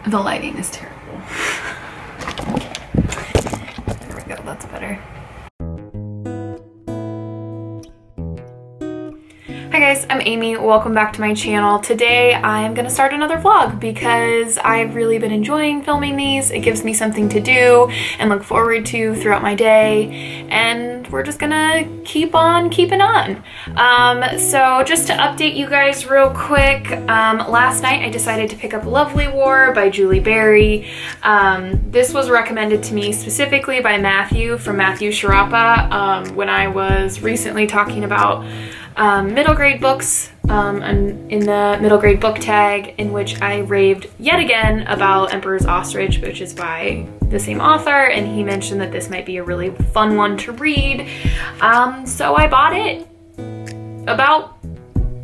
The lighting is terrible. There we go, that's better. Hi guys, I'm Amy. Welcome back to my channel. Today I'm gonna start another vlog because I've really been enjoying filming these. It gives me something to do and look forward to throughout my day, and we're just gonna keep on keeping on. So just to update you guys real quick, last night I decided to pick up Lovely War by Julie Berry. This was recommended to me specifically by Matthew from Matthew Sharapa when I was recently talking about middle grade books and in the middle grade book tag, in which I raved yet again about Emperor's Ostrich, which is by the same author, and he mentioned that this might be a really fun one to read. So I bought it about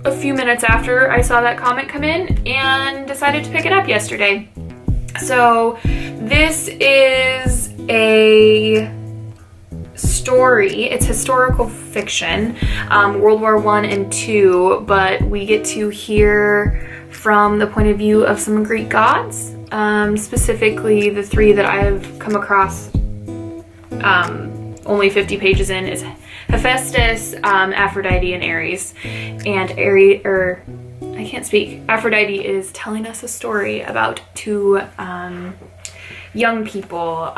a few minutes after I saw that comment come in and decided to pick it up yesterday. So this is a story. It's historical fiction, World War I and II, but we get to hear from the point of view of some Greek gods, specifically the three that I've come across only 50 pages in is Hephaestus, Aphrodite, and Ares. And I can't speak. Aphrodite is telling us a story about two young people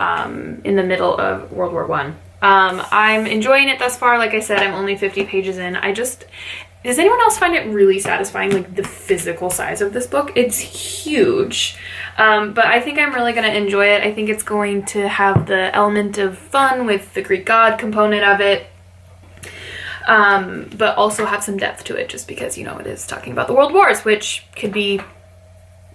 in the middle of World War I. I'm enjoying it thus far. Like I said, I'm only 50 pages in. Does anyone else find it really satisfying, like the physical size of this book? It's huge. But I think I'm really going to enjoy it. I think it's going to have the element of fun with the Greek god component of it. But also have some depth to it, just because, you know, it is talking about the world wars, which could be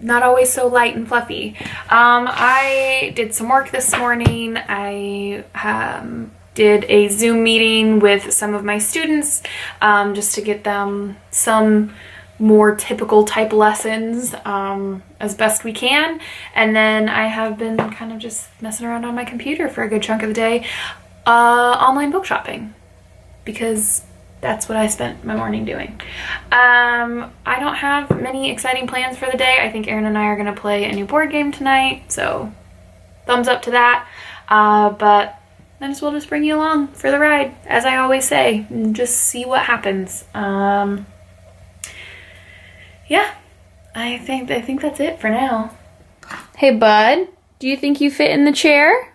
not always so light and fluffy. I did some work this morning. I did a Zoom meeting with some of my students just to get them some more typical type lessons as best we can. And then I have been kind of just messing around on my computer for a good chunk of the day, online book shopping, because that's what I spent my morning doing. I don't have many exciting plans for the day. I think Aaron and I are gonna play a new board game tonight, so thumbs up to that. But might as well just bring you along for the ride, as I always say, and just see what happens. Yeah, I think that's it for now. Hey bud, do you think you fit in the chair?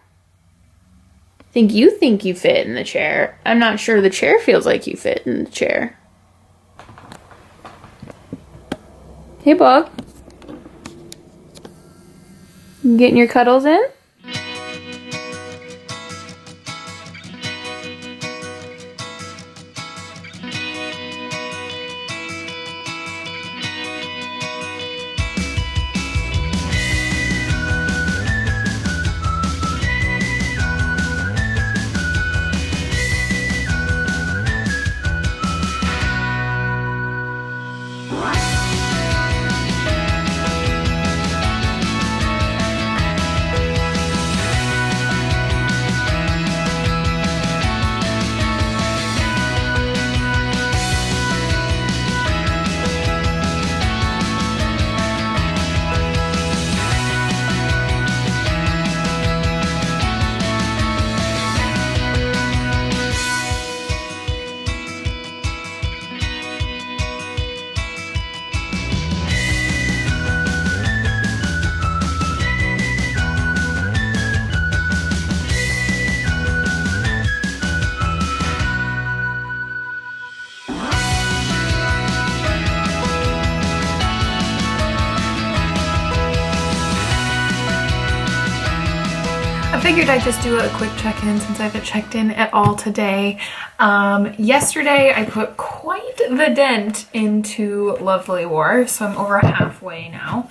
Think you fit in the chair. I'm not sure the chair feels like you fit in the chair. Hey, Bog. You getting your cuddles in? I figured I'd just do a quick check-in since I haven't checked in at all today. Yesterday I put quite the dent into Lovely War, so I'm over halfway now.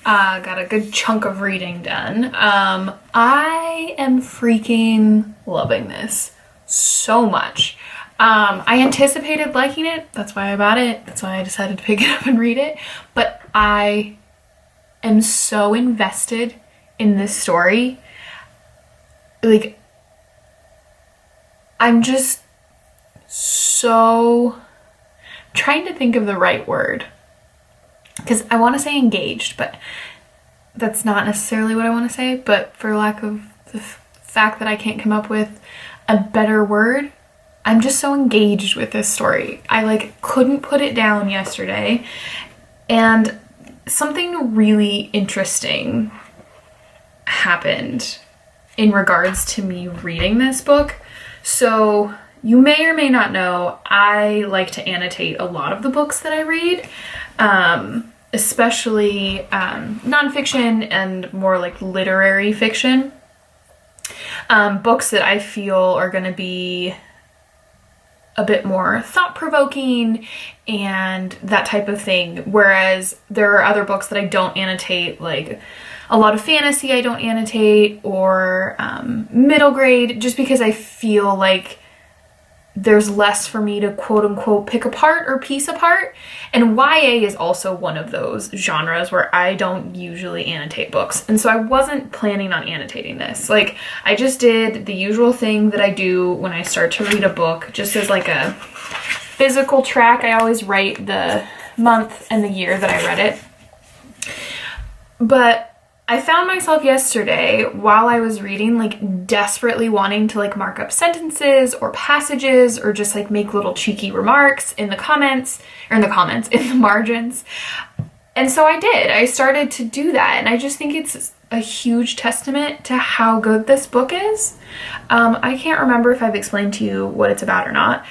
Got a good chunk of reading done. I am freaking loving this so much. I anticipated liking it, that's why I bought it, that's why I decided to pick it up and read it, but I am so invested in this story. Like, I'm just so trying to think of the right word, because I want to say engaged, but that's not necessarily what I want to say, but for lack of the fact that I can't come up with a better word, I'm just so engaged with this story. I like couldn't put it down yesterday, and something really interesting happened in regards to me reading this book. So you may or may not know, I like to annotate a lot of the books that I read, especially nonfiction and more like literary fiction. Books that I feel are going to be a bit more thought-provoking and that type of thing. Whereas there are other books that I don't annotate, like a lot of fantasy I don't annotate, or middle grade, just because I feel like there's less for me to quote unquote pick apart or piece apart. And YA is also one of those genres where I don't usually annotate books. And so I wasn't planning on annotating this. Like, I just did the usual thing that I do when I start to read a book, just as like a physical track. I always write the month and the year that I read it. But I found myself yesterday while I was reading, like desperately wanting to like mark up sentences or passages or just like make little cheeky remarks in the comments, or in the margins. And so I did. I started to do that. And I just think it's a huge testament to how good this book is. I can't remember if I've explained to you what it's about or not.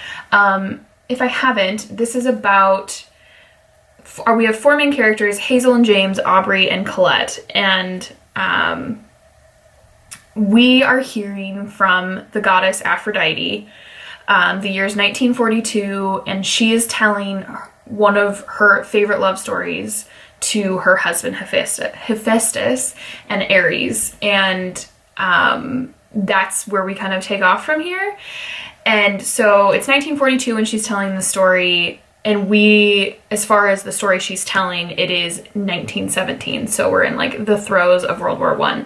If I haven't, this is about... we have four main characters: Hazel and James, Aubrey, and Colette. And we are hearing from the goddess Aphrodite. The year's 1942, and she is telling one of her favorite love stories to her husband Hephaestus and Ares. And that's where we kind of take off from here. And so it's 1942 when she's telling the story. And we, as far as the story she's telling, it is 1917. So we're in like the throes of World War I.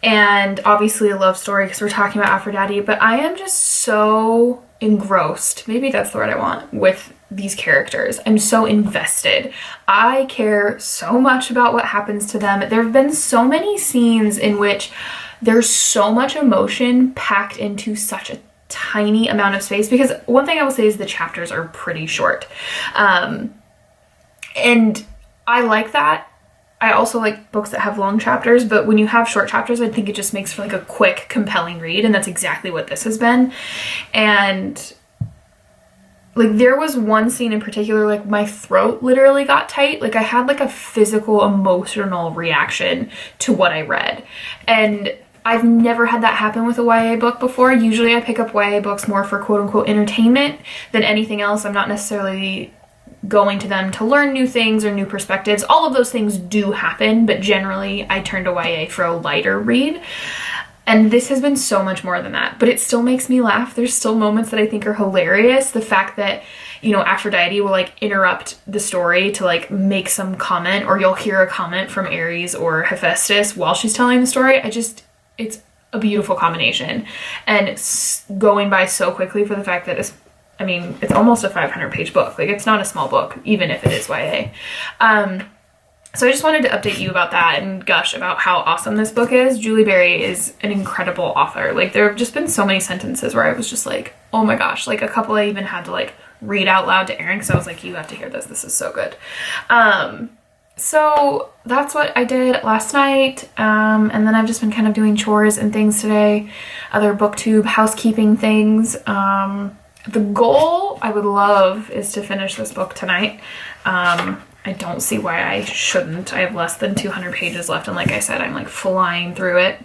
And obviously a love story because we're talking about Aphrodite, but I am just so engrossed, maybe that's the word I want, with these characters. I'm so invested. I care so much about what happens to them. There have been so many scenes in which there's so much emotion packed into such a tiny amount of space, because one thing I will say is the chapters are pretty short. And I like that. I also like books that have long chapters, but when you have short chapters, I think it just makes for like a quick, compelling read, and that's exactly what this has been. And like there was one scene in particular, like my throat literally got tight. Like I had like a physical, emotional reaction to what I read. And I've never had that happen with a YA book before. Usually I pick up YA books more for quote unquote entertainment than anything else. I'm not necessarily going to them to learn new things or new perspectives. All of those things do happen, but generally I turn to YA for a lighter read. And this has been so much more than that, but it still makes me laugh. There's still moments that I think are hilarious. The fact that, you know, Aphrodite will like interrupt the story to like make some comment, or you'll hear a comment from Ares or Hephaestus while she's telling the story. It's a beautiful combination, and it's going by so quickly for the fact that it's almost a 500-page book. Like, it's not a small book, even if it is YA. So I just wanted to update you about that and gush about how awesome this book is. Julie Berry is an incredible author. Like, there have just been so many sentences where I was just like, oh my gosh. Like, a couple I even had to like read out loud to Aaron because I was like, you have to hear this. This is so good. So that's what I did last night. And then I've just been kind of doing chores and things today, other booktube housekeeping things. The goal I would love is to finish this book tonight. I don't see why I shouldn't. I have less than 200 pages left. And like I said, I'm like flying through it.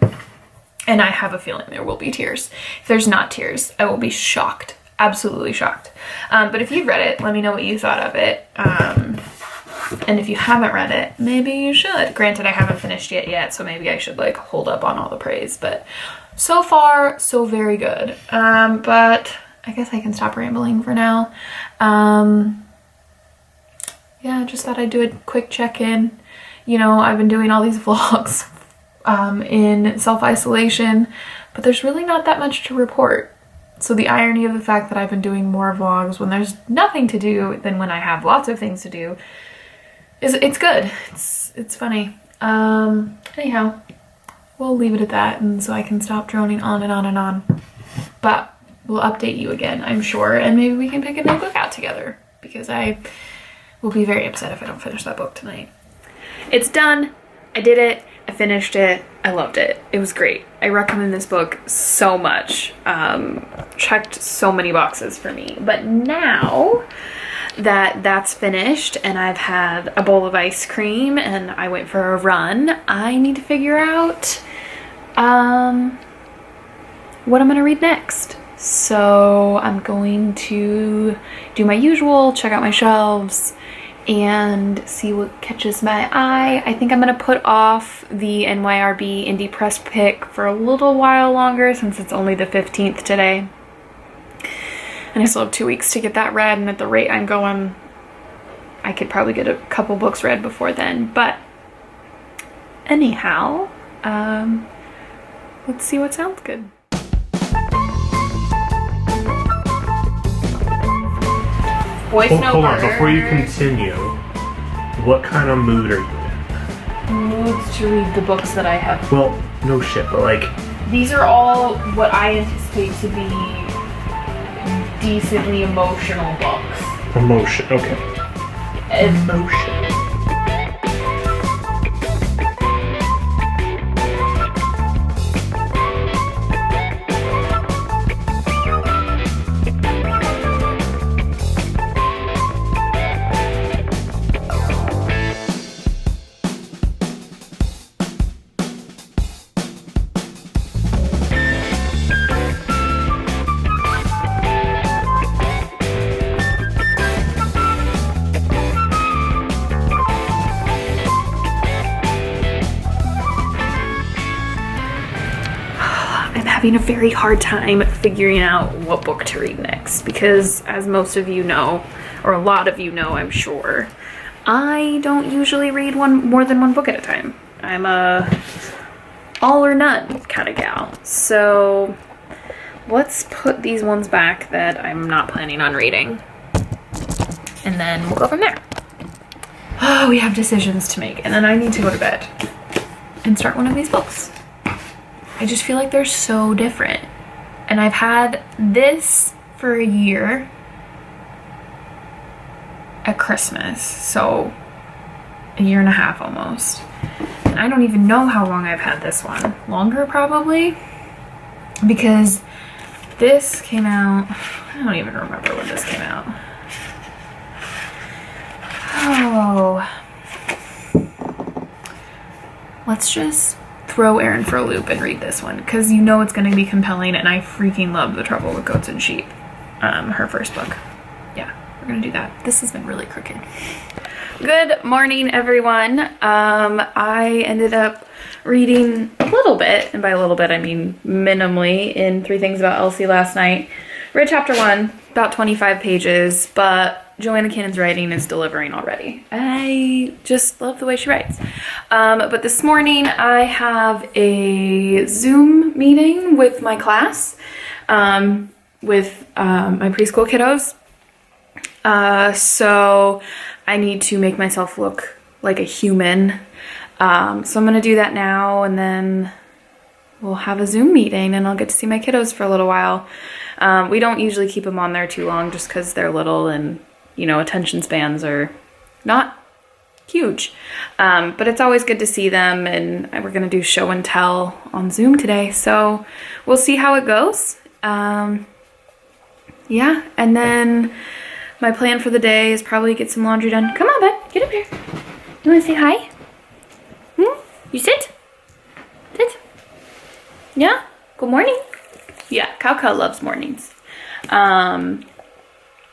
And I have a feeling there will be tears. If there's not tears, I will be shocked. Absolutely shocked. But if you've read it, let me know what you thought of it. And if you haven't read it, maybe you should. Granted, I haven't finished it yet, so maybe I should like hold up on all the praise. But so far, so very good. But I guess I can stop rambling for now. Yeah, just thought I'd do a quick check-in. You know, I've been doing all these vlogs in self-isolation, but there's really not that much to report. So the irony of the fact that I've been doing more vlogs when there's nothing to do than when I have lots of things to do is it's good. it's funny. Anyhow, we'll leave it at that, and so I can stop droning on and on and on. But we'll update you again, I'm sure, and maybe we can pick a new book out together, because I will be very upset if I don't finish that book tonight. It's done. I did it. I finished it. I loved it. It was great. I recommend this book so much. Checked so many boxes for me. But now that that's finished and I've had a bowl of ice cream and I went for a run, I need to figure out what I'm gonna read next. So I'm going to do my usual, check out my shelves, and see what catches my eye. I think I'm gonna put off the NYRB Indie Press pick for a little while longer since it's only the 15th today. And I still have 2 weeks to get that read, and at the rate I'm going, I could probably get a couple books read before then. But anyhow, let's see what sounds good. Hold on, before you continue, what kind of mood are you in? Moods to read the books that I have. Well, no shit, but like... These are all what I anticipate to be decently emotional books. Emotion, okay. Emotion. Having a very hard time figuring out what book to read next because, as most of you know, or a lot of you know, I'm sure, I don't usually read more than one book at a time. I'm a all or none kind of gal. So let's put these ones back that I'm not planning on reading, and then we'll go from there. Oh, we have decisions to make, and then I need to go to bed and start one of these books. I just feel like they're so different. And I've had this for a year at Christmas, so a year and a half almost. And I don't even know how long I've had this one. Longer probably, because this came out, I don't even remember when this came out. Oh, let's just throw Erin for a loop and read this one because you know it's going to be compelling, and I freaking love The Trouble with Goats and Sheep, her first book. Yeah, we're gonna do that. This has been really crooked. Good morning, everyone. I ended up reading a little bit, and by a little bit I mean minimally, in Three Things About Elsie last night. Read chapter 1, about 25 pages, but Joanna Cannon's writing is delivering already. I just love the way she writes. But this morning I have a Zoom meeting with my class, with my preschool kiddos. So I need to make myself look like a human. So I'm gonna do that now, and then we'll have a Zoom meeting and I'll get to see my kiddos for a little while. We don't usually keep them on there too long just because they're little and, you know, attention spans are not huge. But it's always good to see them, and we're gonna do show and tell on Zoom today. So we'll see how it goes. Yeah, and then my plan for the day is probably get some laundry done. Come on, bud, get up here. You wanna say hi? You sit? Sit. Yeah, good morning. Yeah, Cow loves mornings.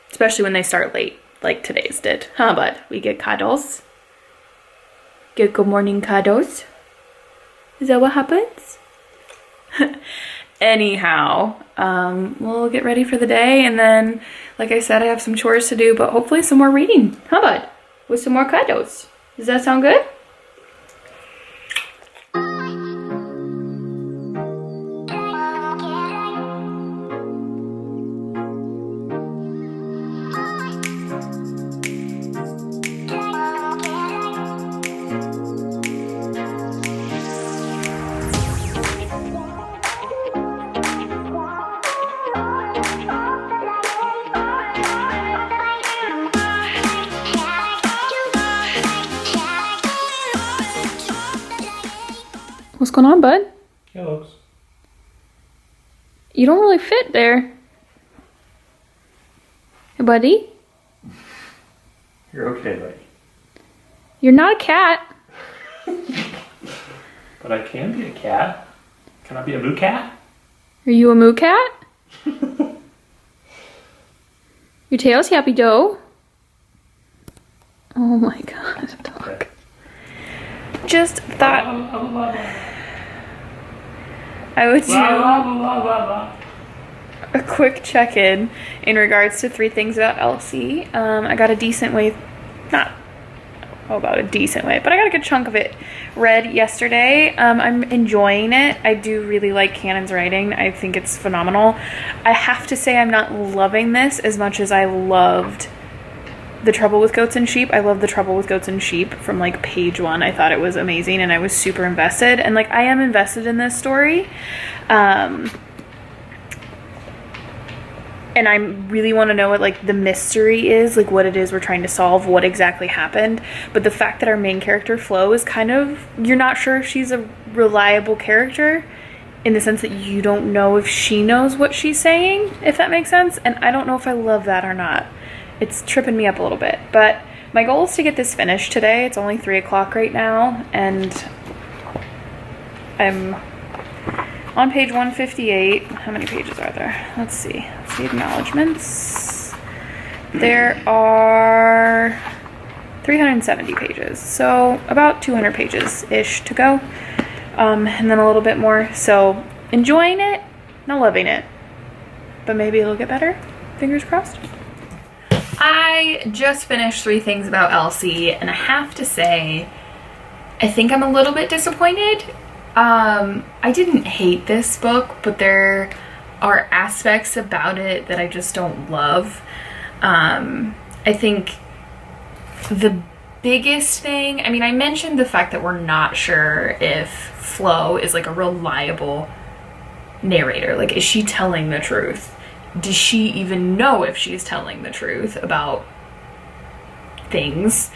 Especially when they start late, like today's did. Huh, bud? We get cuddles. Get good morning cuddles. Is that what happens? Anyhow, we'll get ready for the day, and then, like I said, I have some chores to do, but hopefully some more reading. Huh, bud? With some more cuddles. Does that sound good? What's going on, bud? Hey, looks. You don't really fit there. Hey, buddy. You're okay, buddy. You're not a cat. But I can be a cat. Can I be a moo cat? Are you a moo cat? Your tail's happy dough. Oh my god, dog. Okay. Just thought I would do a quick check-in in regards to 3 things about Elsie. I got a decent way, not about a decent way, but I got a good chunk of it read yesterday. I'm enjoying it. I do really like Cannon's writing. I think it's phenomenal. I have to say I'm not loving this as much as I loved The Trouble with Goats and Sheep. I love The Trouble with Goats and Sheep from like page 1. I thought it was amazing and I was super invested, and like I am invested in this story. And I really want to know what like the mystery is, like what it is we're trying to solve, what exactly happened. But the fact that our main character Flo is kind of, you're not sure if she's a reliable character in the sense that you don't know if she knows what she's saying, if that makes sense. And I don't know if I love that or not. It's tripping me up a little bit. But my goal is to get this finished today. It's only 3 o'clock right now, and I'm on page 158. How many pages are there? Let's see. Let's see acknowledgements. There are 370 pages. So about 200 pages-ish to go. And then a little bit more. So enjoying it, not loving it. But maybe it'll get better. Fingers crossed. I just finished 3 things about Elsie, and I have to say, I think I'm a little bit disappointed. I didn't hate this book, but there are aspects about it that I just don't love. I think the biggest thing, I mean, I mentioned the fact that we're not sure if Flo is like a reliable narrator. Like, is she telling the truth? Does she even know if she's telling the truth about things?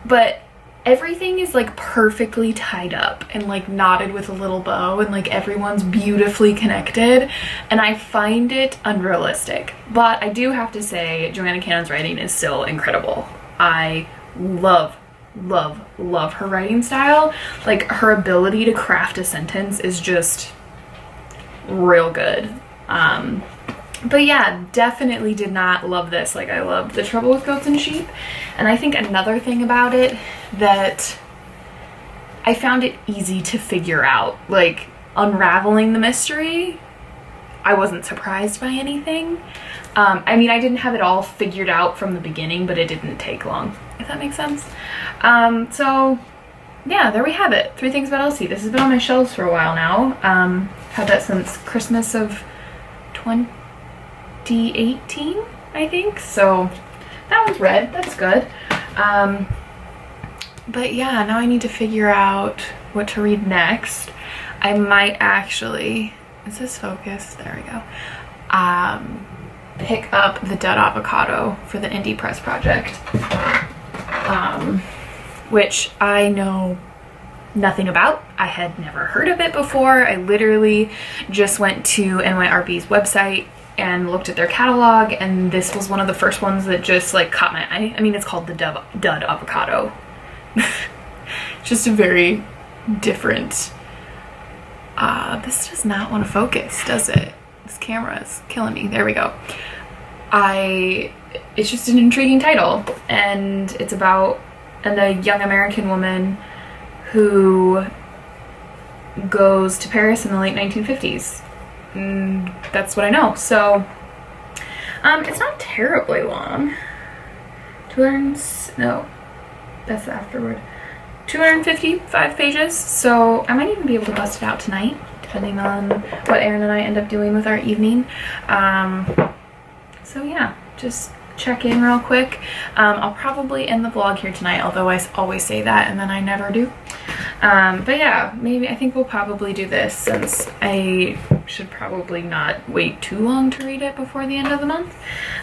But everything is like perfectly tied up and like knotted with a little bow, and like everyone's beautifully connected, and I find it unrealistic. But I do have to say Joanna Cannon's writing is still incredible. I love her writing style. Like, her ability to craft a sentence is just real good. But yeah, definitely did not love this like I loved The Trouble with Goats and Sheep. And I think another thing about it that I found it easy to figure out, like unraveling the mystery, I wasn't surprised by anything. I mean, I didn't have it all figured out from the beginning, but it didn't take long, if that makes sense. So yeah, there we have it. 3 things about Elsie. This has been on my shelves for a while now. Had that since Christmas of 2018, I think. So that one's read. That's good. But yeah, now I need to figure out what to read next. I might actually, is this focused? There we go. Pick up the Dud Avocado for the Indie Press Project, which I know nothing about. I had never heard of it before. I literally just went to NYRB's website and looked at their catalog, and this was one of the first ones that just like caught my eye. I mean, it's called the Dud Avocado. Just a very different, this does not want to focus, does it? This camera is killing me. There we go. It's just an intriguing title, and it's about a young American woman who goes to Paris in the late 1950s. And that's what I know. So it's not terribly long. No, that's afterward. 255 pages, so I might even be able to bust it out tonight, depending on what Aaron and I end up doing with our evening. So yeah, just check in real quick. I'll probably end the vlog here tonight, although I always say that and then I never do. But yeah, maybe I think we'll probably do this, since I should probably not wait too long to read it before the end of the month.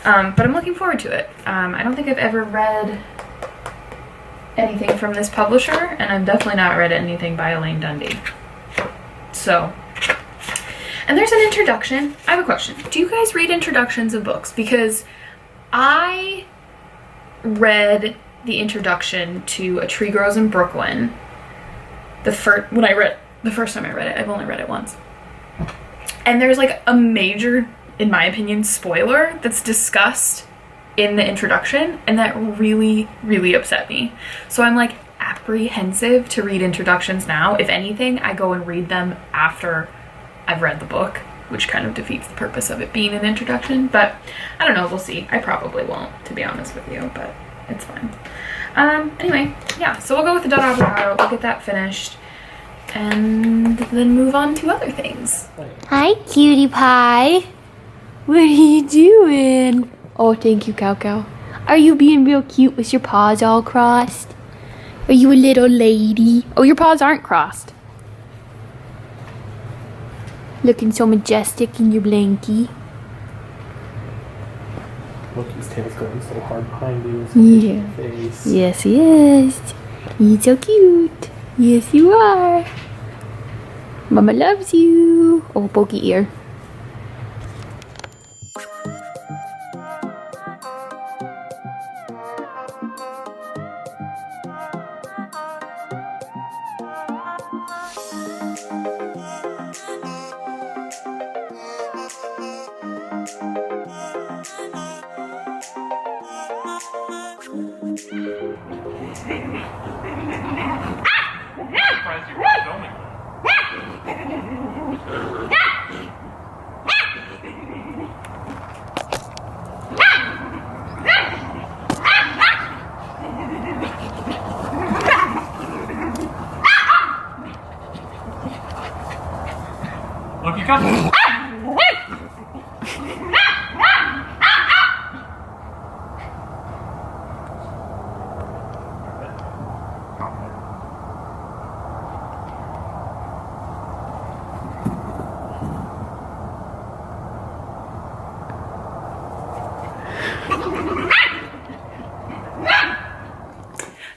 But I'm looking forward to it. I don't think I've ever read anything from this publisher, and I've definitely not read anything by Elaine Dundee. So, and there's an introduction. I have a question. Do you guys read introductions of books? Because I read the introduction to A Tree Grows in Brooklyn the first time I read it. I've only read it once. And there's like a major, in my opinion, spoiler that's discussed in the introduction, and that really, really upset me. So I'm like apprehensive to read introductions now. If anything, I go and read them after I've read the book, which kind of defeats the purpose of it being an introduction. But I don't know, we'll see. I probably won't, to be honest with you, but it's fine. Anyway, yeah, so we'll go with the Dud Avocado. We'll get that finished and then move on to other things. Hi, cutie pie. What are you doing? Oh, thank you, Cow Cow. Are you being real cute with your paws all crossed? Are you a little lady? Oh, your paws aren't crossed. Looking so majestic in your blankie. Loki's tail's going so hard behind you. Yeah. Face. Yes, he is. You're so cute. Yes, you are. Mama loves you. Oh, pokey ear. Look, you come.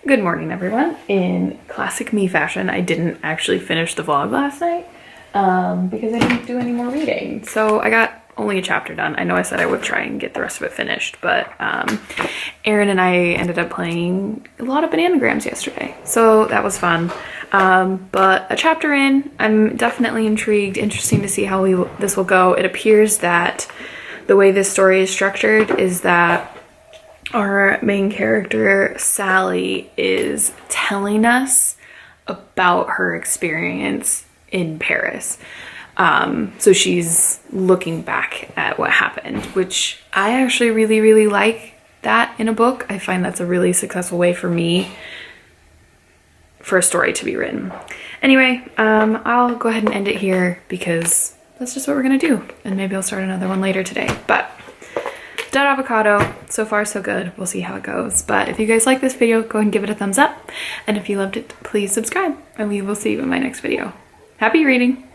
Good morning, everyone. In classic me fashion, I didn't actually finish the vlog last night because I didn't do any more reading. So I got only a chapter done. I know I said I would try and get the rest of it finished, but Erin and I ended up playing a lot of bananagrams yesterday. So that was fun. But a chapter in, I'm definitely intrigued, interesting to see how this will go. It appears that the way this story is structured is that our main character, Sally, is telling us about her experience in Paris. So she's looking back at what happened, which I actually really, really like that in a book. I find that's a really successful way for me for a story to be written. Anyway, I'll go ahead and end it here because that's just what we're gonna do. And maybe I'll start another one later today. But Dud Avocado, so far so good. We'll see how it goes. But if you guys like this video, go ahead and give it a thumbs up. And if you loved it, please subscribe. And we will see you in my next video. Happy reading!